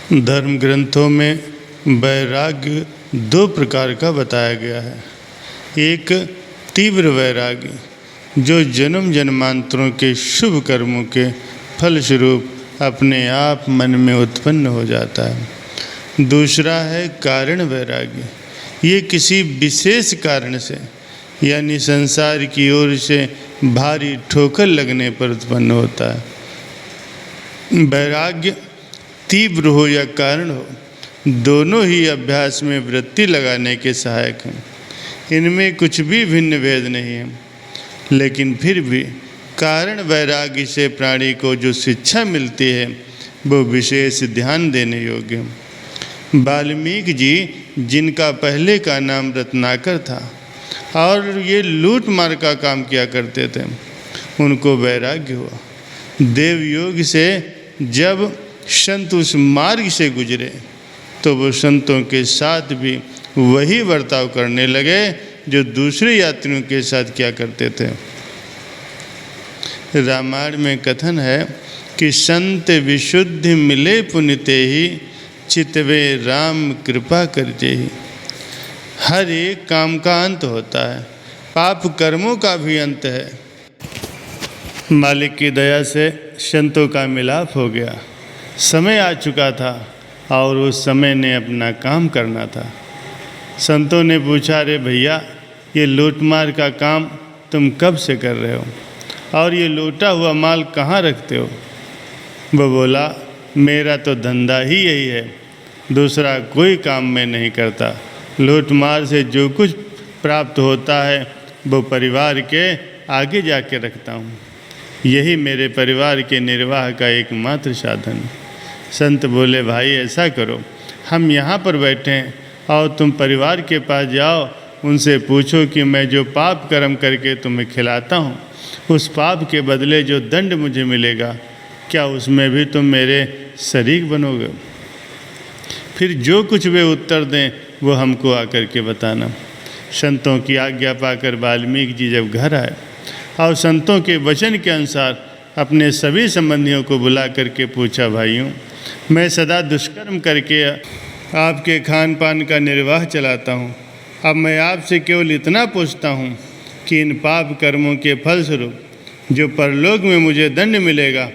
धर्म ग्रंथों में वैराग्य दो प्रकार का बताया गया है। एक तीव्र वैराग्य जो जन्म जन्मांतरों के शुभ कर्मों के फलस्वरूप अपने आप मन में उत्पन्न हो जाता है। दूसरा है कारण वैराग्य, ये किसी विशेष कारण से यानी संसार की ओर से भारी ठोकर लगने पर उत्पन्न होता है। वैराग्य तीव्र हो या कारण हो, दोनों ही अभ्यास में वृत्ति लगाने के सहायक हैं। इनमें कुछ भी भिन्न भेद नहीं है, लेकिन फिर भी कारण वैराग्य से प्राणी को जो शिक्षा मिलती है वो विशेष ध्यान देने योग्य है। वाल्मीकि जी, जिनका पहले का नाम रत्नाकर था और ये लूट मार का काम किया करते थे, उनको वैराग्य हुआ। देवयोग से जब संत उस मार्ग से गुजरे तो वो संतों के साथ भी वही बर्ताव करने लगे जो दूसरे यात्रियों के साथ किया करते थे। रामायण में कथन है कि संत विशुद्धि मिले पुनिते ही, चितवे राम कृपा करते ही। हर एक काम का अंत होता है, पाप कर्मों का भी अंत है। मालिक की दया से संतों का मिलाप हो गया, समय आ चुका था और उस समय ने अपना काम करना था। संतों ने पूछा, अरे भैया, ये लूटमार का काम तुम कब से कर रहे हो और ये लूटा हुआ माल कहाँ रखते हो? वो बोला, मेरा तो धंधा ही यही है, दूसरा कोई काम मैं नहीं करता। लूटमार से जो कुछ प्राप्त होता है वो परिवार के आगे जाके रखता हूँ। यही मेरे परिवार के निर्वाह का एकमात्र साधन है। संत बोले, भाई ऐसा करो, हम यहाँ पर बैठे हैं और तुम परिवार के पास जाओ, उनसे पूछो कि मैं जो पाप कर्म करके तुम्हें खिलाता हूँ, उस पाप के बदले जो दंड मुझे मिलेगा, क्या उसमें भी तुम मेरे शरीक बनोगे? फिर जो कुछ वे उत्तर दें वो हमको आकर के बताना। संतों की आज्ञा पाकर वाल्मीकि जी जब घर आए और संतों के वचन के अनुसार अपने सभी संबंधियों को बुला करके पूछा, भाइयों, मैं सदा दुष्कर्म करके आपके खान पान का निर्वाह चलाता हूँ। अब मैं आपसे केवल इतना पूछता हूँ कि इन पाप कर्मों के फलस्वरूप जो परलोक में मुझे दंड मिलेगा,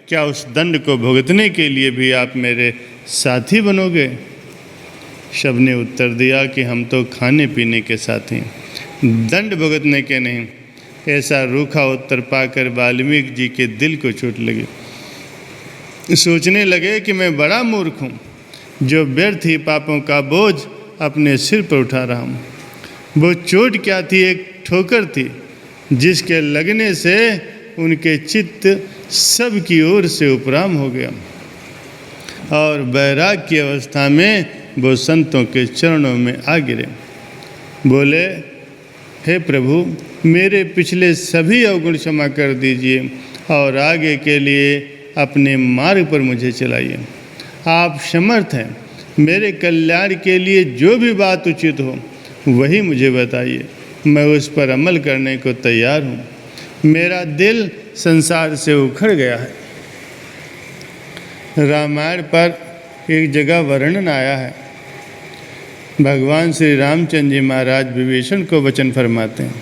क्या उस दंड को भुगतने के लिए भी आप मेरे साथी बनोगे? सबने उत्तर दिया कि हम तो खाने पीने के साथी, दंड भुगतने के नहीं। ऐसा रूखा उत्तर पाकर वाल्मीकि जी के दिल को चोट लगी। सोचने लगे कि मैं बड़ा मूर्ख हूँ जो व्यर्थ ही पापों का बोझ अपने सिर पर उठा रहा हूँ। वो चोट क्या थी? एक ठोकर थी जिसके लगने से उनके चित्त सब की ओर से उपराम हो गया और वैराग की अवस्था में वो संतों के चरणों में आ गिरे। बोले, हे प्रभु, मेरे पिछले सभी अवगुण क्षमा कर दीजिए और आगे के लिए अपने मार्ग पर मुझे चलाइए। आप समर्थ हैं, मेरे कल्याण के लिए जो भी बात उचित हो वही मुझे बताइए, मैं उस पर अमल करने को तैयार हूँ। मेरा दिल संसार से उखड़ गया है। रामायण पर एक जगह वर्णन आया है, भगवान श्री रामचंद्र जी महाराज विभीषण को वचन फरमाते हैं,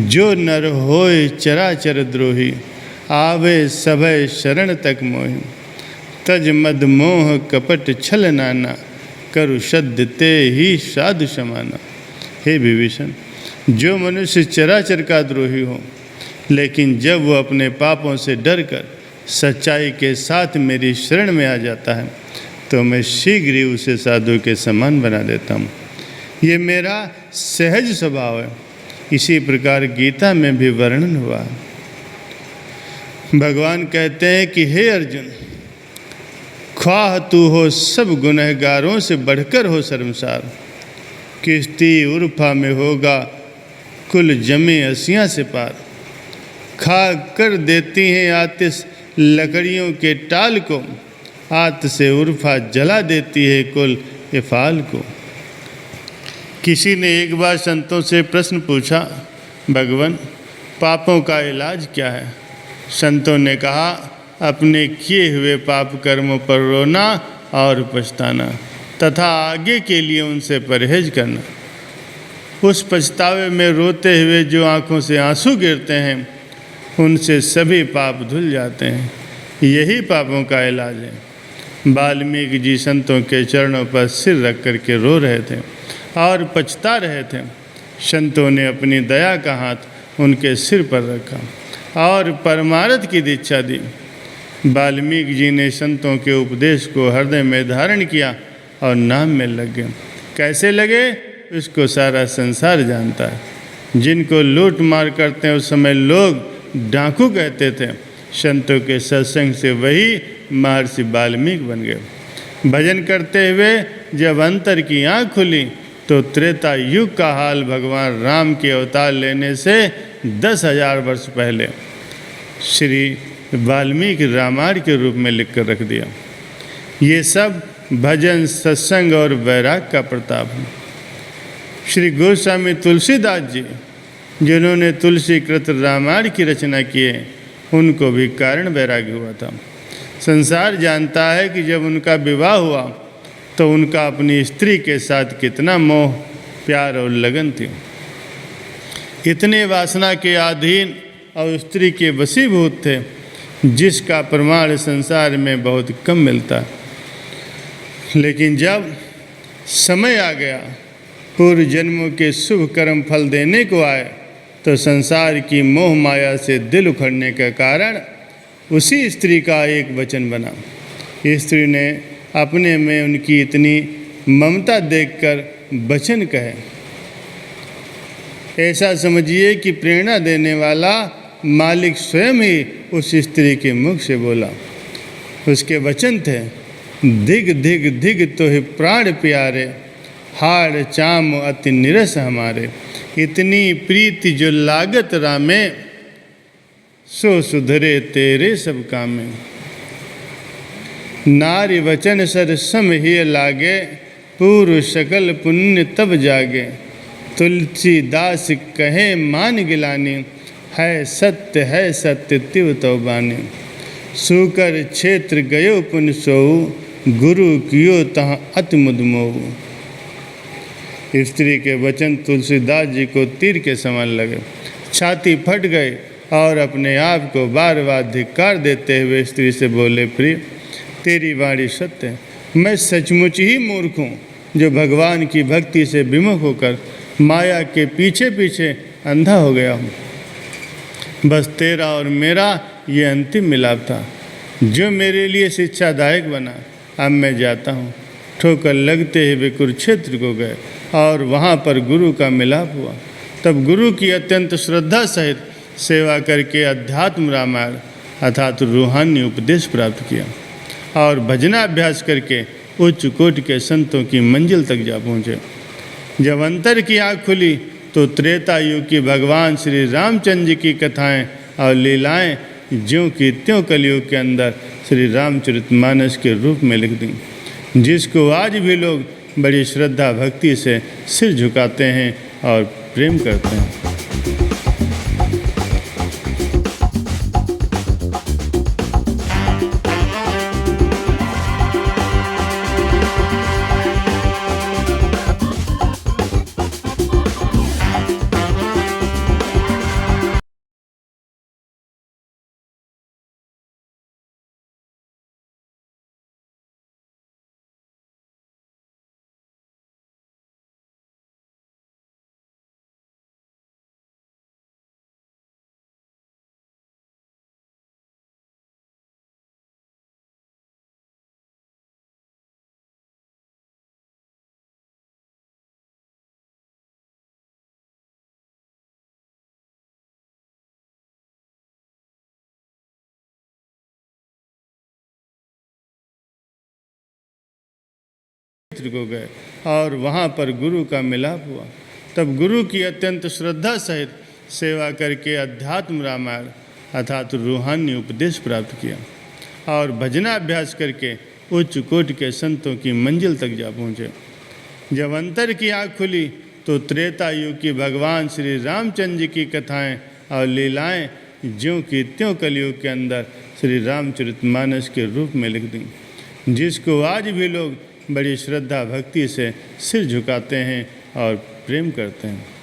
जो नर होय चराचर द्रोही, आवे सभय शरण तक मोहि। तज मद मोह कपट छल नाना, करु शब्द ते ही साधु समाना। हे विभीषण, जो मनुष्य चराचर का द्रोही हो, लेकिन जब वो अपने पापों से डरकर सच्चाई के साथ मेरी शरण में आ जाता है तो मैं शीघ्र ही उसे साधु के समान बना देता हूँ। ये मेरा सहज स्वभाव है। इसी प्रकार गीता में भी वर्णन हुआ है। भगवान कहते हैं कि हे अर्जुन, ख्वाह तू हो सब गुनहगारों से बढ़कर हो शर्मसार, किश्ती उर्फा में होगा कुल जमे हंसियाँ से पार। खा कर देती हैं आतिश लकड़ियों के टाल को, आत से उर्फा जला देती है कुल इफाल को। किसी ने एक बार संतों से प्रश्न पूछा, भगवान, पापों का इलाज क्या है? संतों ने कहा, अपने किए हुए पाप कर्मों पर रोना और पछताना तथा आगे के लिए उनसे परहेज करना। उस पछतावे में रोते हुए जो आँखों से आंसू गिरते हैं उनसे सभी पाप धुल जाते हैं। यही पापों का इलाज है। वाल्मीकि जी संतों के चरणों पर सिर रख कर के रो रहे थे और पछता रहे थे। संतों ने अपनी दया का हाथ उनके सिर पर रखा और परमार्थ की दीक्षा दी। वाल्मीकि जी ने संतों के उपदेश को हृदय में धारण किया और नाम में लग गए। कैसे लगे उसको सारा संसार जानता है। जिनको लूट मार करते हैं उस समय लोग डाकू कहते थे। संतों के सत्संग से वही महर्षि वाल्मीकि बन गए। भजन करते हुए जब अंतर की आँख खुली तो त्रेता युग का हाल भगवान राम के अवतार लेने से 10,000 वर्ष पहले श्री वाल्मीकि रामायण के रूप में लिख कर रख दिया। ये सब भजन, सत्संग और वैराग का प्रताप है। श्री गोस्वामी तुलसीदास जी जिन्होंने तुलसी कृत रामायण की रचना की है उनको भी कारण वैराग्य हुआ था। संसार जानता है कि जब उनका विवाह हुआ तो उनका अपनी स्त्री के साथ कितना मोह, प्यार और लगन थी। इतने वासना के अधीन और स्त्री के वशीभूत थे जिसका प्रमाण संसार में बहुत कम मिलता। लेकिन जब समय आ गया, पूर्व जन्मों के शुभ कर्म फल देने को आए तो संसार की मोह माया से दिल उखड़ने का कारण उसी स्त्री का एक वचन बना। स्त्री ने अपने में उनकी इतनी ममता देखकर वचन कहे। ऐसा समझिए कि प्रेरणा देने वाला मालिक स्वयं ही उस स्त्री के मुख से बोला। उसके वचन थे, दिग दिग दिग तो ही प्राण प्यारे, हाड़ चाम अति निरस हमारे। इतनी प्रीति जो लागत रामे, सो सुधरे तेरे सब कामे। नारी वचन सर सम ही लागे, पूर्व सकल पुण्य तब जागे। तुलसीदास कहे मान गिलानी, है सत्य तिव तो बानी। सूकर क्षेत्र गयो पुन सोऊ, गुरु कियो तहाँ अति मुदमोऊ। स्त्री के वचन तुलसीदास जी को तीर के समान लगे। छाती फट गई और अपने आप को बार बार धिक्कार देते हुए स्त्री से बोले, प्रिय तेरी वाणी सत्य है। मैं सचमुच ही मूर्ख हूँ जो भगवान की भक्ति से विमुख होकर माया के पीछे पीछे अंधा हो गया हूँ। बस तेरा और मेरा ये अंतिम मिलाप था जो मेरे लिए शिक्षादायक बना। अब मैं जाता हूँ। ठोकर लगते ही वे कुरुक्षेत्र को गए और वहाँ पर गुरु का मिलाप हुआ। तब गुरु की अत्यंत श्रद्धा सहित सेवा करके अध्यात्म रामायण अर्थात रूहानी उपदेश प्राप्त किया और भजनाभ्यास करके उच्च कोटि के संतों की मंजिल तक जा पहुँचे। जब अंतर की आँख खुली तो त्रेता युग की भगवान श्री रामचंद्र जी की कथाएं और लीलाएं ज्यों की त्यों कलयुग के अंदर श्री रामचरितमानस के रूप में लिख दी, जिसको आज भी लोग बड़ी श्रद्धा भक्ति से सिर झुकाते हैं और प्रेम करते हैं। को गए और वहाँ पर गुरु का मिलाप हुआ। तब गुरु की अत्यंत श्रद्धा सहित सेवा करके अध्यात्म रामायण अर्थात रूहानी उपदेश प्राप्त किया और भजनाभ्यास करके उच्च कोटि के संतों की मंजिल तक जा पहुँचे। जब अंतर की आँख खुली तो त्रेता युग की भगवान श्री रामचंद्र जी की कथाएं और लीलाएं ज्यों की त्यों कलयुग के अंदर श्री रामचरितमानस के रूप में लिख दी, जिसको आज भी लोग बड़ी श्रद्धा भक्ति से सिर झुकाते हैं और प्रेम करते हैं।